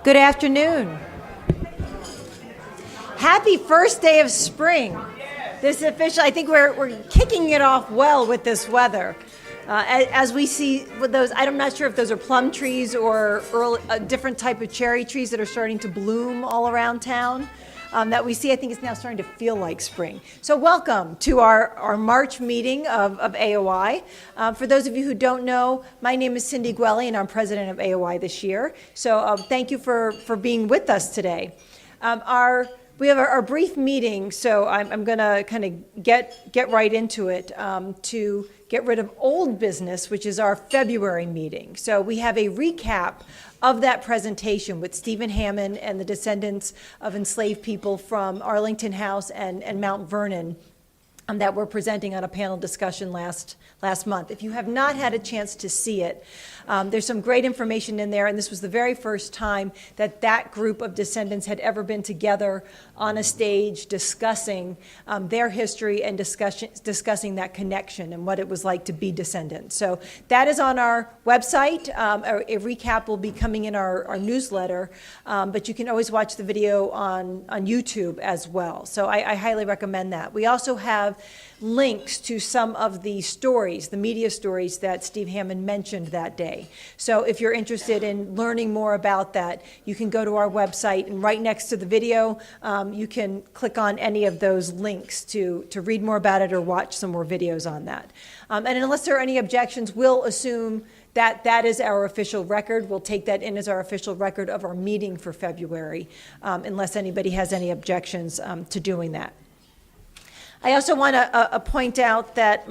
Good afternoon. Happy first day of spring. This official, I think we're kicking it off well with this weather. As we see with those, I'm not sure if those are plum trees or a different type of cherry trees that are starting to bloom all around town. That we see, I think it's now starting to feel like spring. So welcome to our March meeting of AOI. For those of you who don't know, my name is Cindy Gwelly, and I'm president of AOI this year. So thank you for being with us today. We have our brief meeting, so I'm going to kind of get right into it to get rid of old business, which is our February meeting. So we have a recap of that presentation with Stephen Hammond and the descendants of enslaved people from Arlington House and Mount Vernon that we're presenting on a panel discussion last month. If you have not had a chance to see it, there's some great information in there, and this was the very first time that group of descendants had ever been together on a stage discussing their history and discussing that connection and what it was like to be descendants. So that is on our website. A recap will be coming in our newsletter, but you can always watch the video on YouTube as well. So I highly recommend that. We also have links to some of the stories, the media stories that Steve Hammond mentioned that day. So if you're interested in learning more about that, you can go to our website, and right next to the video, you can click on any of those links to read more about it or watch some more videos on that. And unless there are any objections, we'll assume that is our official record. We'll take that in as our official record of our meeting for February, unless anybody has any objections to doing that. I also want to point out that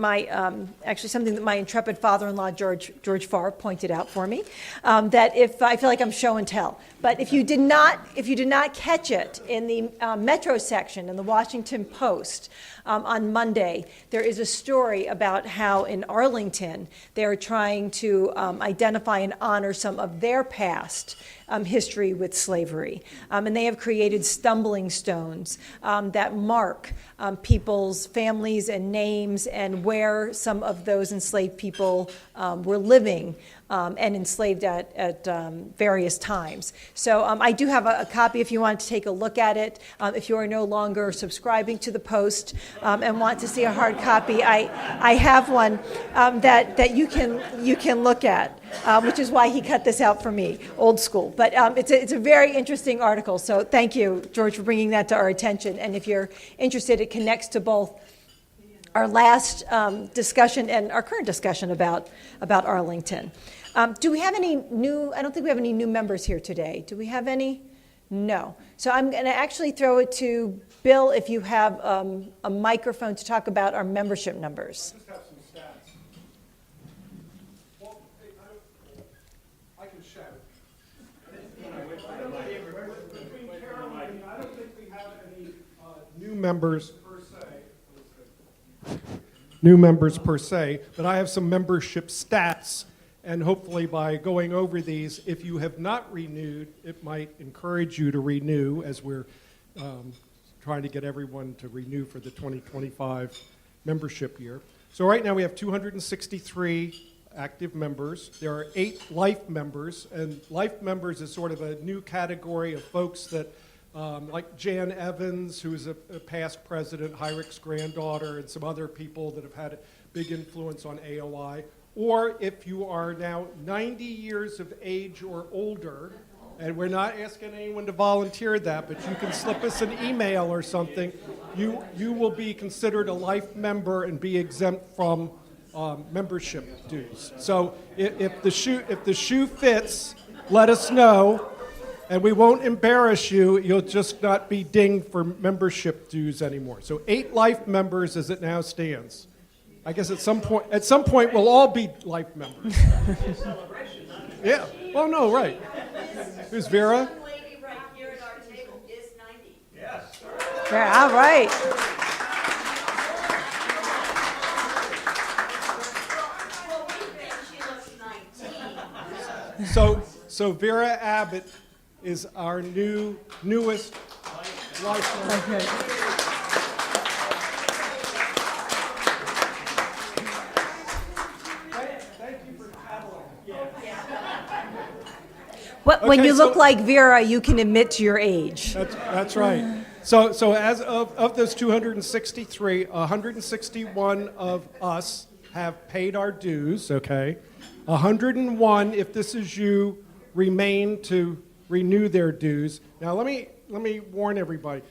actually something that my intrepid father-in-law, George Farr, pointed out for me, that if I feel like I'm show and tell, but if you did not catch it in the Metro section in the Washington Post on Monday, there is a story about how in Arlington they're trying to identify and honor some of their past history with slavery. And they have created stumbling stones that mark people's families and names and where some of those enslaved people were living and enslaved at various times. So I do have a copy if you want to take a look at it. If you are no longer subscribing to the Post and want to see a hard copy, I have one that you can look at, which is why he cut this out for me, old school. But it's a very interesting article, so thank you, George, for bringing that to our attention. And if you're interested, it connects to both our last discussion and our current discussion about Arlington. Do we have any new, I don't think we have any new members here today. Do we have any? No. So I'm going to actually throw it to Bill if you have a microphone to talk about our membership numbers. I just have some stats. Well, I can shout. I don't think we have any new members per se, but I have some membership stats. And hopefully by going over these, if you have not renewed, it might encourage you to renew as we're trying to get everyone to renew for the 2025 membership year. So right now we have 263 active members. There are 8 life members, and life members is sort of a new category of folks that, like Jan Evans, who is a past president, Heinrich's granddaughter, and some other people that have had a big influence on AOI. Or if you are now 90 years of age or older, and we're not asking anyone to volunteer that, but you can slip us an email or something, you will be considered a life member and be exempt from membership dues. So if the shoe fits, let us know, and we won't embarrass you. You'll just not be dinged for membership dues anymore. So 8 life members as it now stands. I guess at some point we'll all be life members. Yeah. Oh no, right. Who's Vera? One lady right here at our table is 90. Yes. Yeah, all right. Well, we think she looks 19. So Vera Abbott is our newest life member. Okay. When you so- look like Vera, you can admit to your age. That's right. So as of those 263, 161 of us have paid our dues, okay? 101, if this is you, remain to renew their dues. Now let me warn everybody.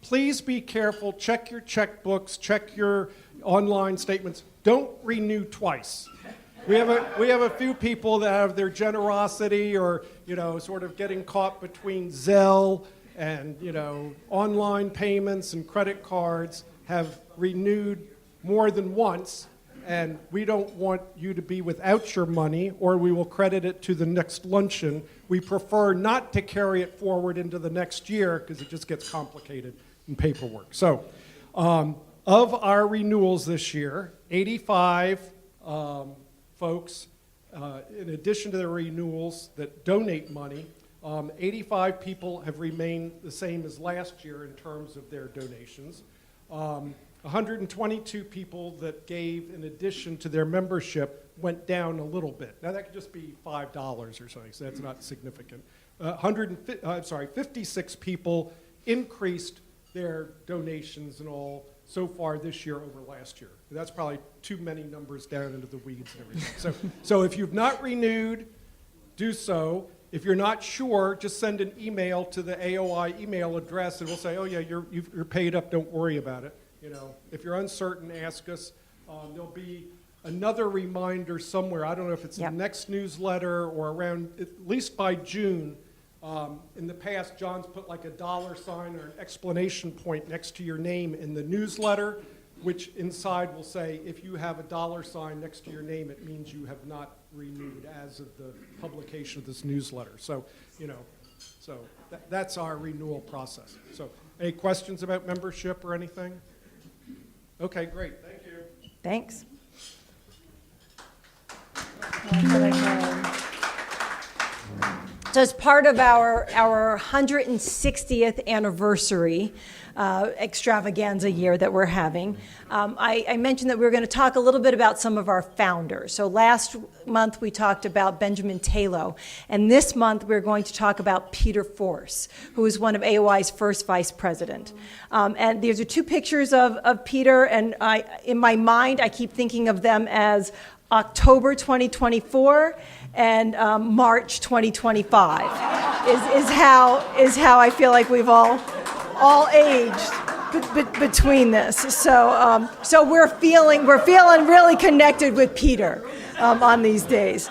Please be careful. Check your checkbooks. Check your online statements. Don't renew twice. We have a few people that have their generosity or, sort of getting caught between Zelle and, online payments and credit cards have renewed more than once, and we don't want you to be without your money, or we will credit it to the next luncheon. We prefer not to carry it forward into the next year because it just gets complicated in paperwork. So, of our renewals this year, 85 folks, in addition to their renewals that donate money, 85 people have remained the same as last year in terms of their donations. 122 people that gave in addition to their membership went down a little bit. Now that could just be $5 or something, so that's not significant. 56 people increased their donations and all so far this year over last year. That's probably too many numbers down into the weeds and everything. So if you've not renewed, do so. If you're not sure, just send an email to the AOI email address, and we'll say, oh yeah, you're paid up. Don't worry about it. If you're uncertain, ask us. There'll be another reminder somewhere. I don't know if it's in the next newsletter or around, at least by June. In the past, John's put like a $sign or an exclamation point next to your name in the newsletter, which inside will say, if you have a $sign next to your name, it means you have not renewed as of the publication of this newsletter. So, that's our renewal process. So, any questions about membership or anything? Okay, great. Thank you. Thanks. So as part of our 160th anniversary extravaganza year that we're having, I mentioned that we were going to talk a little bit about some of our founders. So last month we talked about Benjamin Taylor, and this month we're going to talk about Peter Force, who was one of AOI's first vice president. And these are two pictures of Peter, and in my mind I keep thinking of them as October 2024 and March 2025 is how I feel like we've all aged between this. So we're feeling really connected with Peter on these days.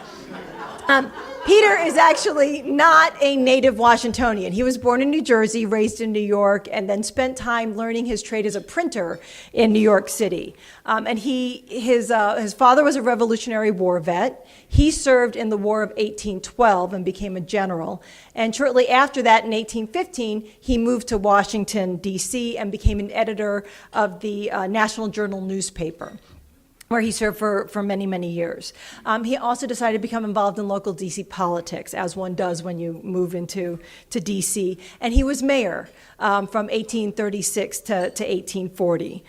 Peter is actually not a native Washingtonian. He was born in New Jersey, raised in New York, and then spent time learning his trade as a printer in New York City. And his father was a Revolutionary War vet. He served in the War of 1812 and became a general. And shortly after that, in 1815, he moved to Washington, D.C., and became an editor of the National Journal newspaper, where he served for many, many years. He also decided to become involved in local D.C. politics, as one does when you move into D.C. And he was mayor from 1836 to 1840.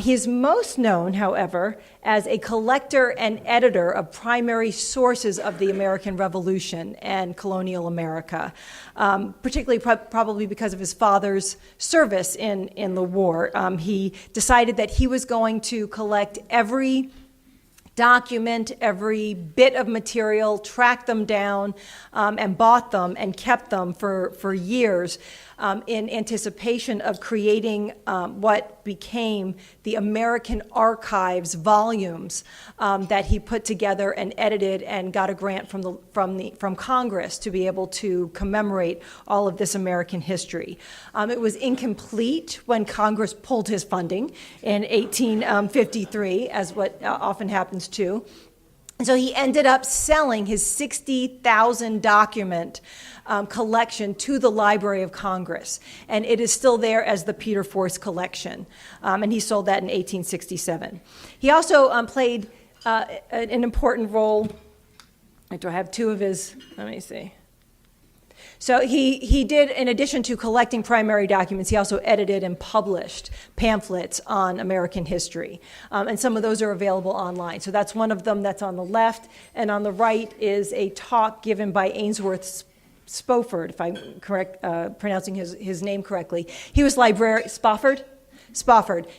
He is most known, however, as a collector and editor of primary sources of the American Revolution and colonial America, particularly probably because of his father's service in the war. He decided that he was going to collect every document, every bit of material, tracked them down, and bought them and kept them for years in anticipation of creating what became the American Archives volumes that he put together and edited and got a grant from Congress to be able to commemorate all of this American history. It was incomplete when Congress pulled his funding in 1853, as what often happens too. And so he ended up selling his 60,000 document collection to the Library of Congress. And it is still there as the Peter Force collection. And he sold that in 1867. He also played an important role. Do I have two of his? Let me see. So he did, in addition to collecting primary documents, he also edited and published pamphlets on American history. And some of those are available online. So that's one of them that's on the left. And on the right is a talk given by Ainsworth Spofford, if I'm correct, pronouncing his name correctly. He was Spofford.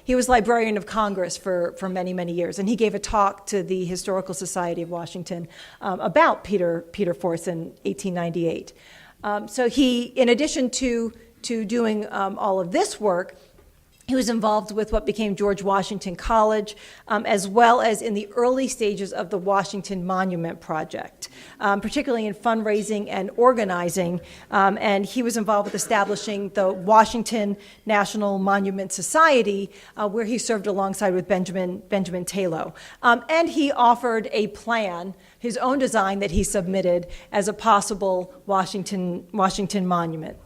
He was Librarian of Congress for many, many years, and he gave a talk to the Historical Society of Washington about Peter Force in 1898. So he, in addition to doing all of this work, he was involved with what became George Washington College, as well as in the early stages of the Washington Monument Project, particularly in fundraising and organizing. And he was involved with establishing the Washington National Monument Society, where he served alongside with Benjamin Taylor. And he offered a plan, his own design, that he submitted as a possible Washington monument,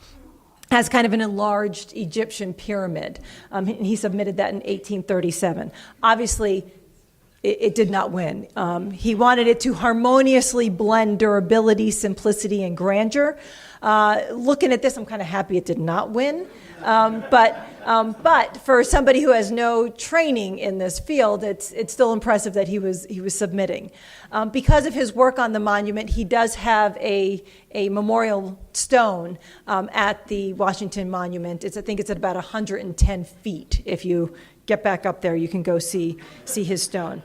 as kind of an enlarged Egyptian pyramid. He submitted that in 1837. Obviously, it did not win. He wanted it to harmoniously blend durability, simplicity, and grandeur. Looking at this, I'm kind of happy it did not win. But for somebody who has no training in this field, it's still impressive that he was submitting. Because of his work on the monument, he does have a memorial stone at the Washington Monument. I think it's at about 110 feet. If you get back up there, you can go see his stone.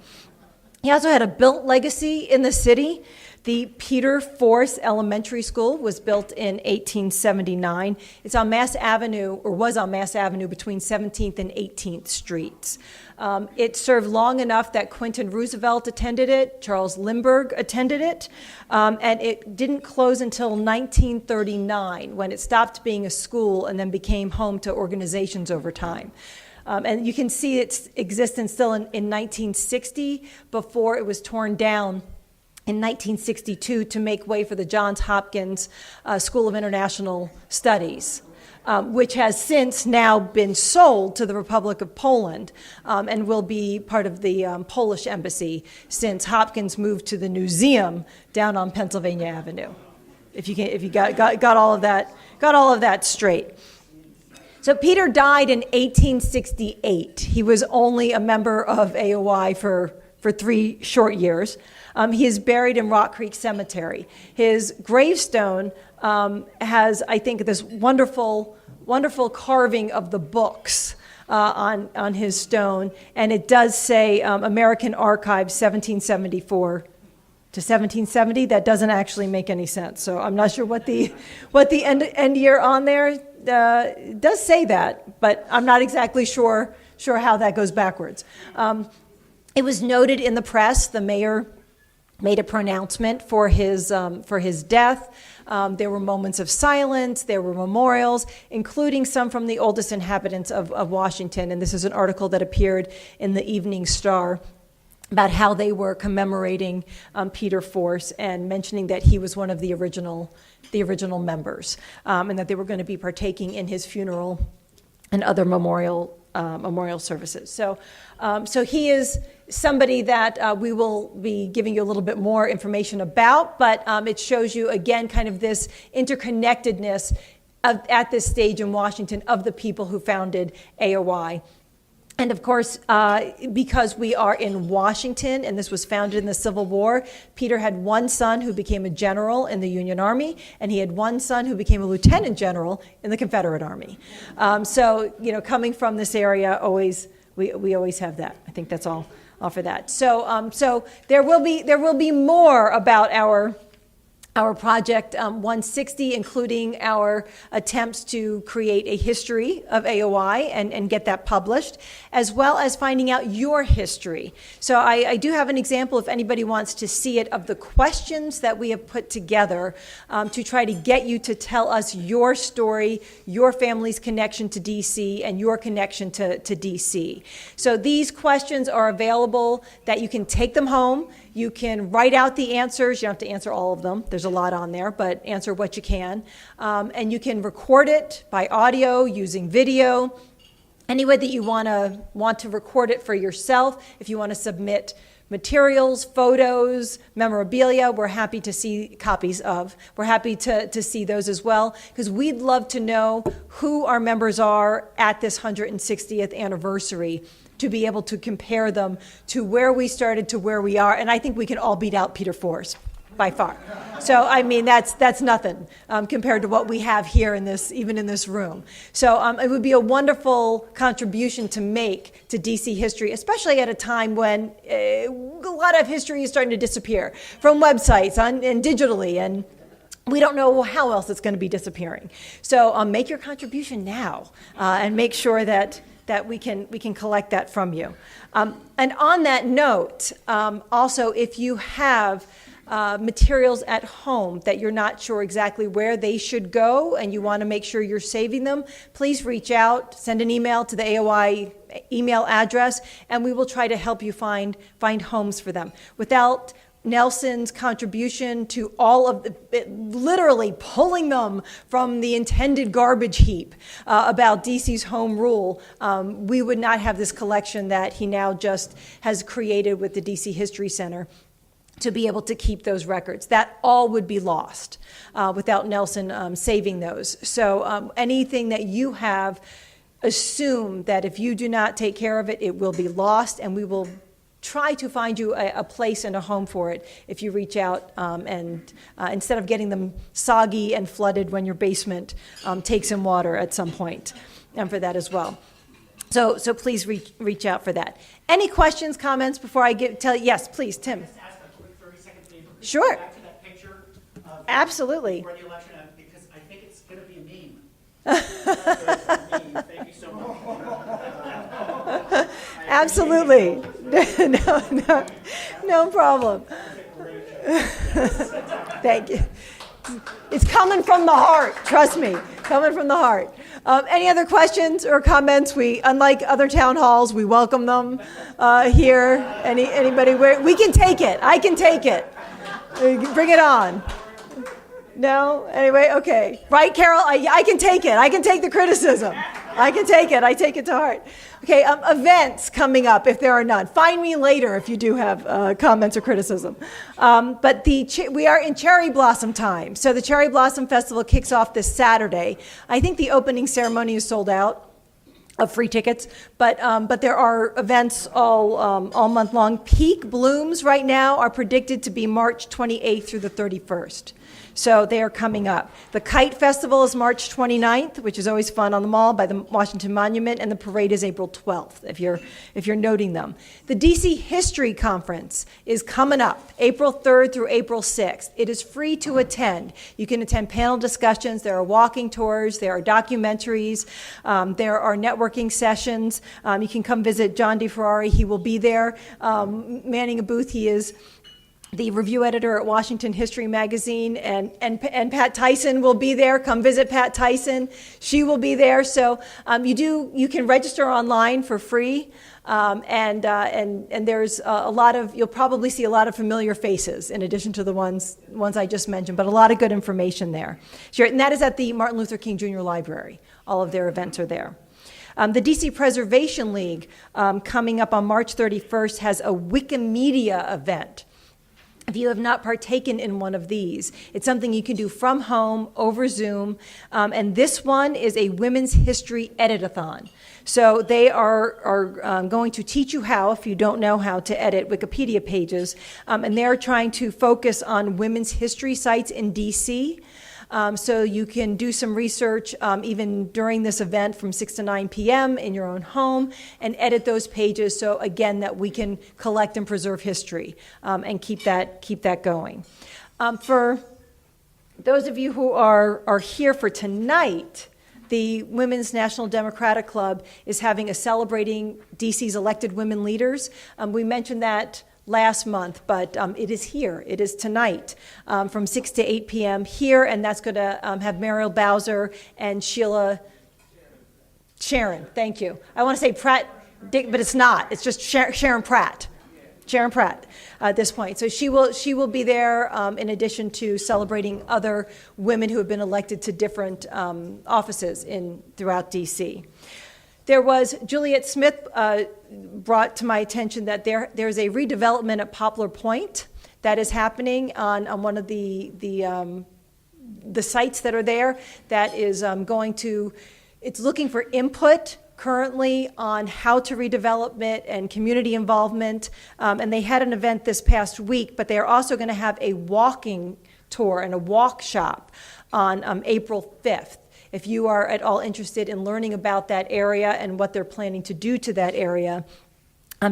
He also had a built legacy in the city. The Peter Force Elementary School was built in 1879. It's on Mass Avenue, or was on Mass Avenue, between 17th and 18th Streets. It served long enough that Quinton Roosevelt attended it, Charles Lindbergh attended it, and it didn't close until 1939, when it stopped being a school and then became home to organizations over time. And you can see its existence still in 1960, before it was torn down in 1962 to make way for the Johns Hopkins School of International Studies, which has since now been sold to the Republic of Poland, and will be part of the Polish embassy, since Hopkins moved to the museum down on Pennsylvania Avenue. If you got all of that straight. So Peter died in 1868. He was only a member of AOI for 3 short years. He is buried in Rock Creek Cemetery. His gravestone has, I think, this wonderful carving of the books on his stone, and it does say American Archives 1774 to 1770. That doesn't actually make any sense, so I'm not sure what the end year on there does say that, but I'm not exactly sure how that goes backwards. It was noted in the press. The mayor made a pronouncement for his death. There were moments of silence. There were memorials, including some from the oldest inhabitants of Washington. And this is an article that appeared in the Evening Star about how they were commemorating Peter Force and mentioning that he was one of the original members, and that they were going to be partaking in his funeral and other memorial services. So he is somebody that we will be giving you a little bit more information about, but it shows you, again, kind of this interconnectedness at this stage in Washington of the people who founded AOI. And of course, because we are in Washington, and this was founded in the Civil War, Peter had one son who became a general in the Union Army, and he had one son who became a lieutenant general in the Confederate Army. So, coming from this area, we always have that. I think that's all for that. So there will be more about our project 160, including our attempts to create a history of AOI and get that published, as well as finding out your history. So I do have an example, if anybody wants to see it, of the questions that we have put together to try to get you to tell us your story, your family's connection to DC, and your connection to DC. So these questions are available that you can take them home. You can write out the answers. You don't have to answer all of them. There's a lot on there, but answer what you can. And you can record it by audio, using video, any way that you want to record it for yourself. If you want to submit materials, photos, memorabilia, we're happy to see copies of. We're happy to see those as well, because we'd love to know who our members are at this 160th anniversary, to be able to compare them to where we started to where we are. And I think we can all beat out Peter Force. by far. So, I mean, that's nothing compared to what we have here even in this room. So it would be a wonderful contribution to make to DC history, especially at a time when a lot of history is starting to disappear from websites and digitally, and we don't know how else it's going to be disappearing. So make your contribution now and make sure that we can collect that from you. And on that note, also, if you have materials at home that you're not sure exactly where they should go and you want to make sure you're saving them, please reach out, send an email to the AOI email address, and we will try to help you find homes for them. Without Nelson's contribution to all of literally pulling them from the intended garbage heap about DC's home rule, we would not have this collection that he now just has created with the DC History Center to be able to keep those records. That all would be lost without Nelson saving those. So anything that you have, assume that if you do not take care of it, it will be lost, and we will try to find you a place and a home for it if you reach out and instead of getting them soggy and flooded when your basement takes in water at some point, and for that as well. So please reach out for that. Any questions, comments before I tell you? Yes, please, Tim. Just ask a quick 30-second favor. Could you Sure. go back to that picture of Absolutely. before the election, because I think it's going to be a meme. Thank you so much. Absolutely. No problem. Thank you. It's coming from the heart, trust me, coming from the heart. Any other questions or comments? Unlike other town halls, we welcome them here. Anybody? We can take it. I can take it. Bring it on. No? Anyway, okay. Right, Carol? I can take it. I can take the criticism. I can take it. I take it to heart. Okay, events coming up, if there are none. Find me later if you do have comments or criticism. But we are in cherry blossom time. So the Cherry Blossom Festival kicks off this Saturday. I think the opening ceremony is sold out of free tickets, but there are events all month long. Peak blooms right now are predicted to be March 28th through the 31st. So they are coming up. The Kite Festival is March 29th, which is always fun on the mall by the Washington Monument, and the parade is April 12th, if you're noting them. The DC History Conference is coming up, April 3rd through April 6th. It is free to attend. You can attend panel discussions. There are walking tours. There are documentaries. There are networking sessions. You can come visit John DeFerrari. He will be there manning a booth. He is the review editor at Washington History Magazine, and Pat Tyson will be there. Come visit Pat Tyson. She will be there. So you can register online for free, and there's a lot of, you'll probably see a lot of familiar faces in addition to the ones I just mentioned, but a lot of good information there. Sure, and that is at the Martin Luther King Jr. Library. All of their events are there. The DC Preservation League, coming up on March 31st, has a Wikimedia event. If you have not partaken in one of these, it's something you can do from home over Zoom. And this one is a Women's History Edit-a-thon. So they are going to teach you how, if you don't know how to edit Wikipedia pages. And they're trying to focus on women's history sites in DC. So you can do some research even during this event from 6 to 9 p.m. in your own home and edit those pages so, again, that we can collect and preserve history and keep that going. For those of you who are here for tonight, the Women's National Democratic Club is having a Celebrating DC's Elected Women Leaders. We mentioned that last month, but it is here. It is tonight from 6 to 8 p.m. here, and that's going to have Mariel Bowser and Sharon, thank you. I want to say Pratt, but it's not. It's just Sharon Pratt. Sharon Pratt at this point. So she will be there in addition to celebrating other women who have been elected to different offices throughout DC. There was, Juliet Smith brought to my attention that there's a redevelopment at Poplar Point that is happening on one of the sites that are there that is it's looking for input currently on how to redevelop it and community involvement. And they had an event this past week, but they are also going to have a walking tour and a walk shop on April 5th. If you are at all interested in learning about that area and what they're planning to do to that area,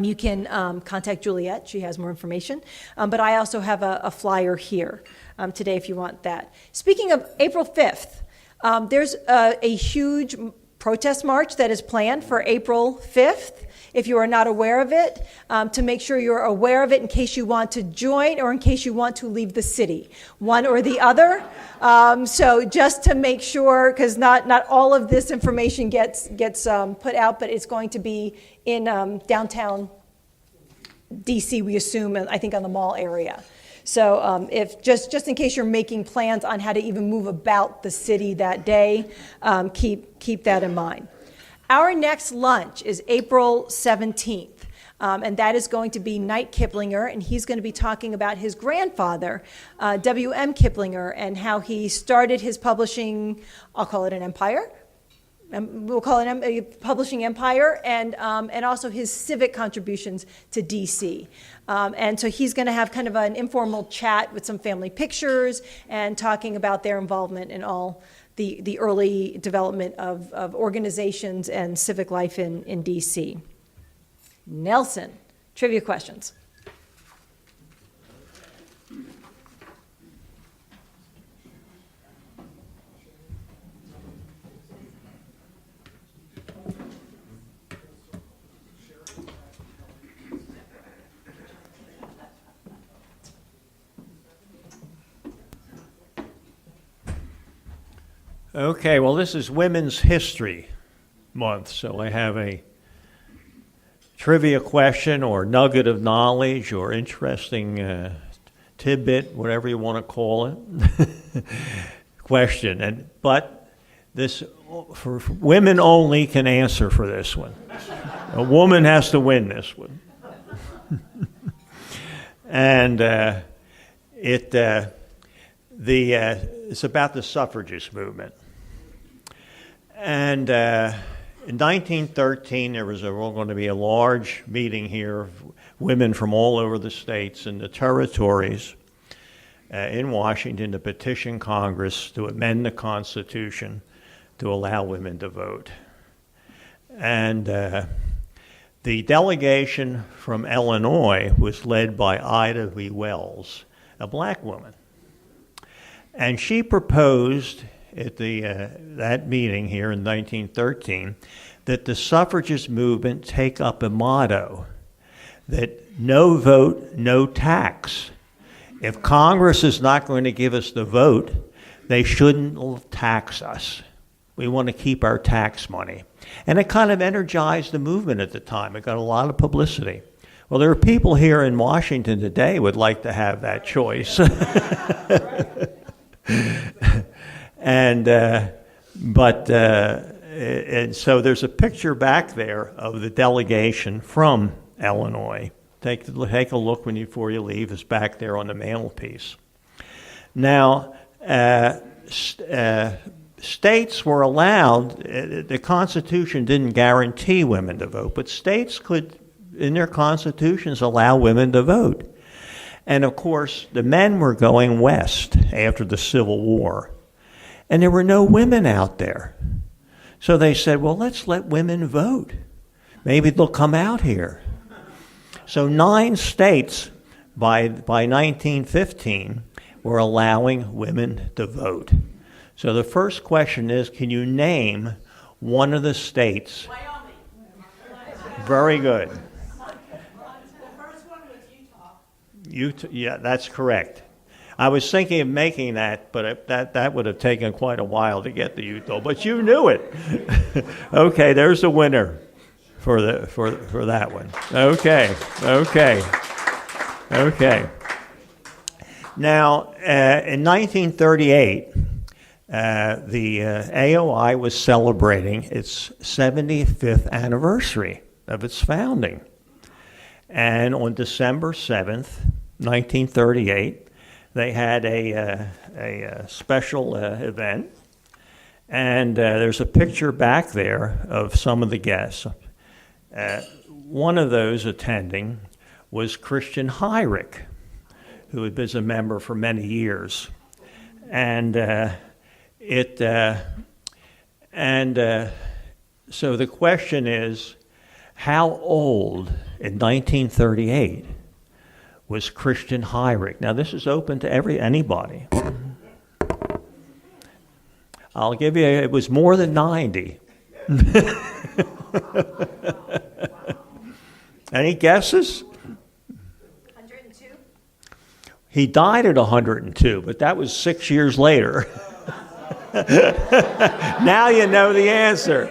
you can contact Juliet. She has more information. But I also have a flyer here today if you want that. Speaking of April 5th, there's a huge protest march that is planned for April 5th. If you are not aware of it, to make sure you're aware of it in case you want to join or in case you want to leave the city, one or the other. So just to make sure, because not all of this information gets put out, but it's going to be in downtown DC, we assume, I think on the mall area. So if just in case you're making plans on how to even move about the city that day, keep that in mind. Our next lunch is April 17th, and that is going to be Knight Kiplinger, and he's going to be talking about his grandfather, W.M. Kiplinger, and how he started his publishing, I'll call it an empire. We'll call it a publishing empire, and also his civic contributions to DC. And so he's going to have kind of an informal chat with some family pictures and talking about their involvement in all the early development of organizations and civic life in DC. Nelson, trivia questions. Okay, well, this is Women's History Month, so I have a trivia question or nugget of knowledge or interesting tidbit, whatever you want to call it, question. But this, for women only can answer for this one. A woman has to win this one. And it's about the suffragist movement. And in 1913, there was going to be a large meeting here of women from all over the states and the territories in Washington to petition Congress to amend the Constitution to allow women to vote. And the delegation from Illinois was led by Ida B. Wells, a black woman. And she proposed at that meeting here in 1913 that the suffragist movement take up a motto that no vote, no tax. If Congress is not going to give us the vote, they shouldn't tax us. We want to keep our tax money. And it kind of energized the movement at the time. It got a lot of publicity. Well, there are people here in Washington today who would like to have that choice. And so there's a picture back there of the delegation from Illinois. Take a look before you leave. It's back there on the mantelpiece. Now, states were allowed. The Constitution didn't guarantee women to vote, but states could, in their constitutions, allow women to vote. And of course, the men were going west after the Civil War. And there were no women out there. So they said, well, let's let women vote. Maybe they'll come out here. So 9 states by 1915 were allowing women to vote. So the first question is, can you name one of the states? Wyoming. Very good. The first one was Utah. Yeah, that's correct. I was thinking of making that, but that would have taken quite a while to get to Utah. But you knew it. Okay, there's a winner for that one. Okay. Now, in 1938, the AOI was celebrating its 75th anniversary of its founding, and on December 7th, 1938. They had a special event, And there's a picture back there of some of the guests. One of those attending was Christian Heinrich, who had been a member for many years. And so the question is, how old in 1938 was Christian Heinrich? Now, this is open to anybody. I'll give you, it was more than 90. Any guesses? 102? He died at 102, but that was 6 years later. Now you know the answer.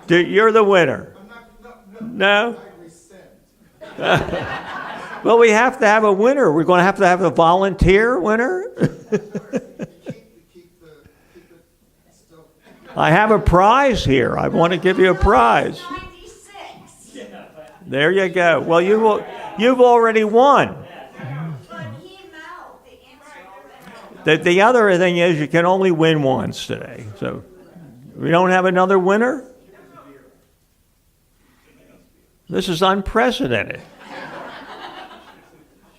You're the winner. No? Well, we have to have a winner. We're going to have a volunteer winner. I have a prize here. I want to give you a prize. 96. There you go. Well, you've already won. But he mouthed the answer. The other thing is you can only win once today. So we don't have another winner? This is unprecedented.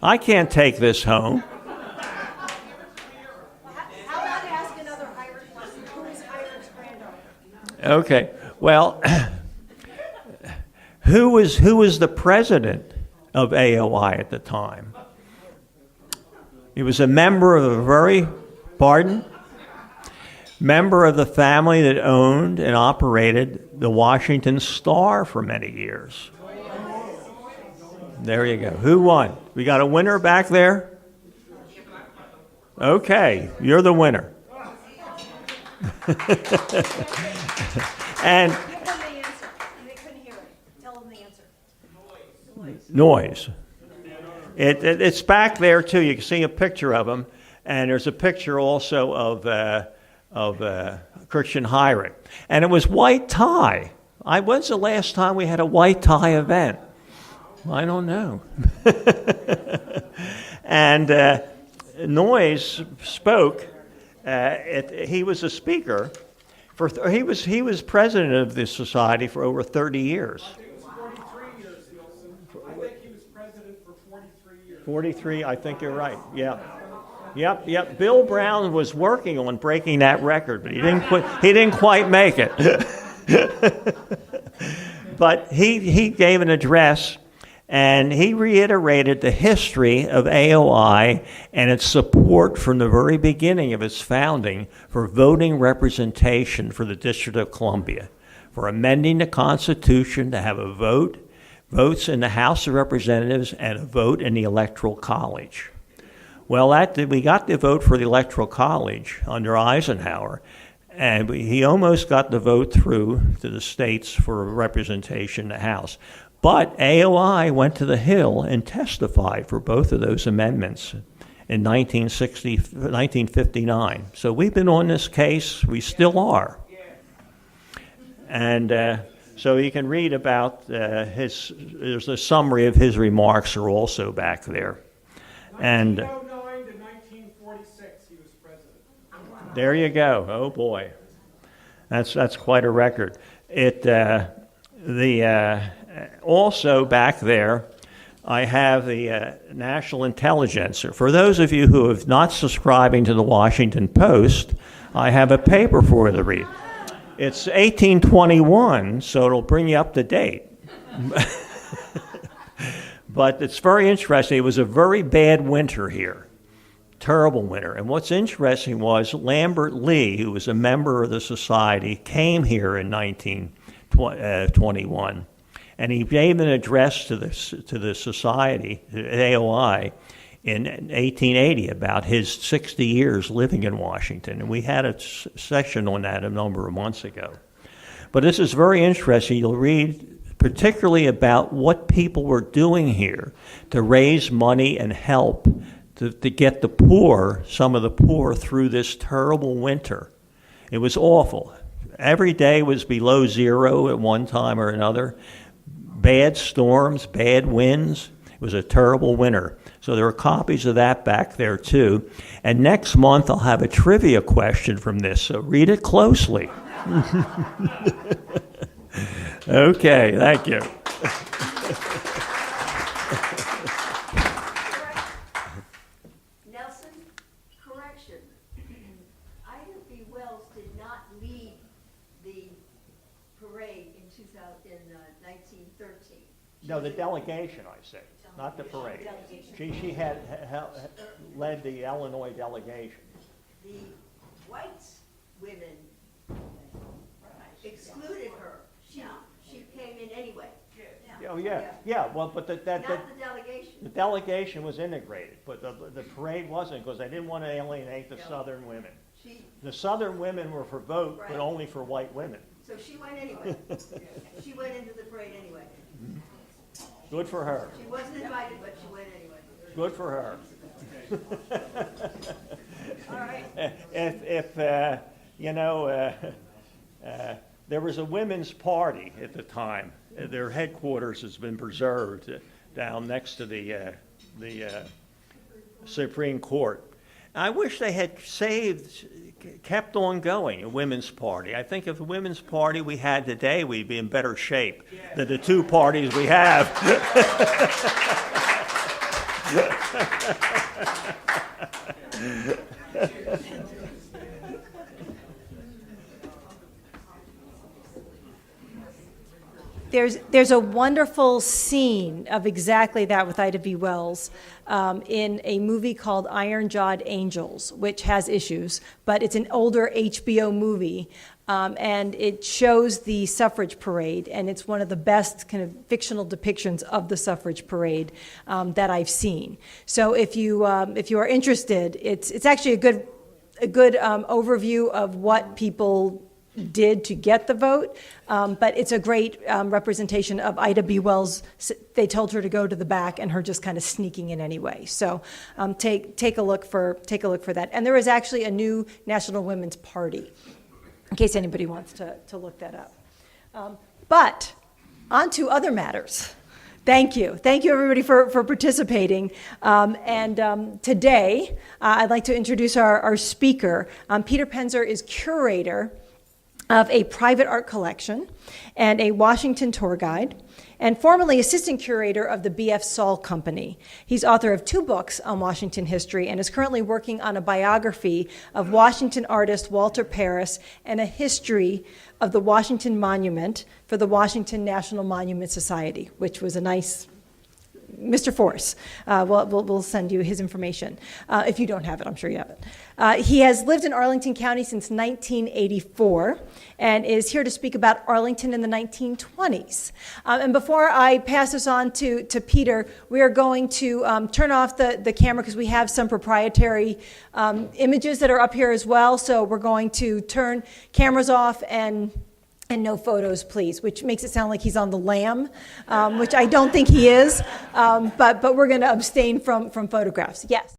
I can't take this home. How about I ask another Heinrich question? Who is Heinrich's granddaughter? Okay. Well, who was the president of AOI at the time? He was a member of member of the family that owned and operated the Washington Star for many years. There you go. Who won? We got a winner back there? Okay, you're the winner. And Give them the answer. They couldn't hear it. Tell them the answer. noise. It's back there too. You can see a picture of him, and there's a picture also of Christian Heinrich. And it was white tie. When's the last time we had a white tie event? I don't know. And Noyes spoke. He was a speaker. He was president of this society for over 30 years. I think it was 43 years, Nelson. I think he was president for 43 years. 43, I think you're right. Yeah. Yep. Bill Brown was working on breaking that record, but he didn't quite make it. But he gave an address, and he reiterated the history of AOI and its support from the very beginning of its founding for voting representation for the District of Columbia, for amending the Constitution to have votes in the House of Representatives and a vote in the Electoral College. Well, we got the vote for the Electoral College under Eisenhower, and he almost got the vote through to the states for representation in the House. But AOI went to the Hill and testified for both of those amendments in 1959. So we've been on this case. We still are. And so you can read about there's a summary of his remarks are also back there. And 1909 to 1946, he was president. there you go. Oh boy, that's quite a record. Also back there, I have the National Intelligencer. For those of you who have not subscribing to the Washington Post, I have a paper for you to read. It's 1821, so it'll bring you up to date. But it's very interesting. It was a very bad winter here, terrible winter. And what's interesting was Lambert Lee, who was a member of the society, came here in 1921. And he gave an address to the society, AOI, in 1880 about his 60 years living in Washington. And we had a session on that a number of months ago. But this is very interesting. You'll read particularly about what people were doing here to raise money and help to get the poor, some of the poor, through this terrible winter. It was awful. Every day was below zero at one time or another. Bad storms, bad winds. It was a terrible winter. So So there are copies of that back there too. And next month I'll have a trivia question from this, so read it closely. Okay, thank you. Nelson, correction. Ida B. Wells did not lead the parade in 1913. No, the delegation, I say, not the parade. She had led the Illinois delegation. The white women excluded her. She came in anyway. Oh, yeah, well, but Not the delegation. the delegation was integrated, but the parade wasn't, because they didn't want to alienate the Southern women. The Southern women were for vote, but Right. only for white women. So she went anyway. She went into the parade anyway. Good for her. She wasn't invited, but she went anyway. Good for her. All right. If there was a women's party at the time. Their headquarters has been preserved down next to the Supreme Court. I wish they had kept on going, a women's party. I think if the women's party we had today, we'd be in better shape than the two parties we have. There's a wonderful scene of exactly that with Ida B. Wells in a movie called Iron-Jawed Angels, which has issues, but it's an older HBO movie, and it shows the suffrage parade, and it's one of the best kind of fictional depictions of the suffrage parade that I've seen. So if you are interested, it's actually a good overview of what people did to get the vote, but it's a great representation of Ida B. Wells. They told her to go to the back, and her just kind of sneaking in anyway. So take a look for that. And there is actually a new National Women's Party, in case anybody wants to look that up. But on to other matters. Thank you everybody for participating. And today I'd like to introduce our speaker. Peter Penzer is curator of a private art collection and a Washington tour guide, and formerly assistant curator of the B.F. Saul Company. He's author of 2 books on Washington history and is currently working on a biography of Washington artist Walter Paris and a history of the Washington Monument for the Washington National Monument Society, which was a nice Mr. Force. We'll send you his information. If you don't have it, I'm sure you have it. He has lived in Arlington County since 1984 and is here to speak about Arlington in the 1920s. And before I pass this on to Peter, we are going to turn off the camera because we have some proprietary images that are up here as well. So we're going to turn cameras off and no photos, please, which makes it sound like he's on the lam, which I don't think he is, but we're going to abstain from photographs. Yes.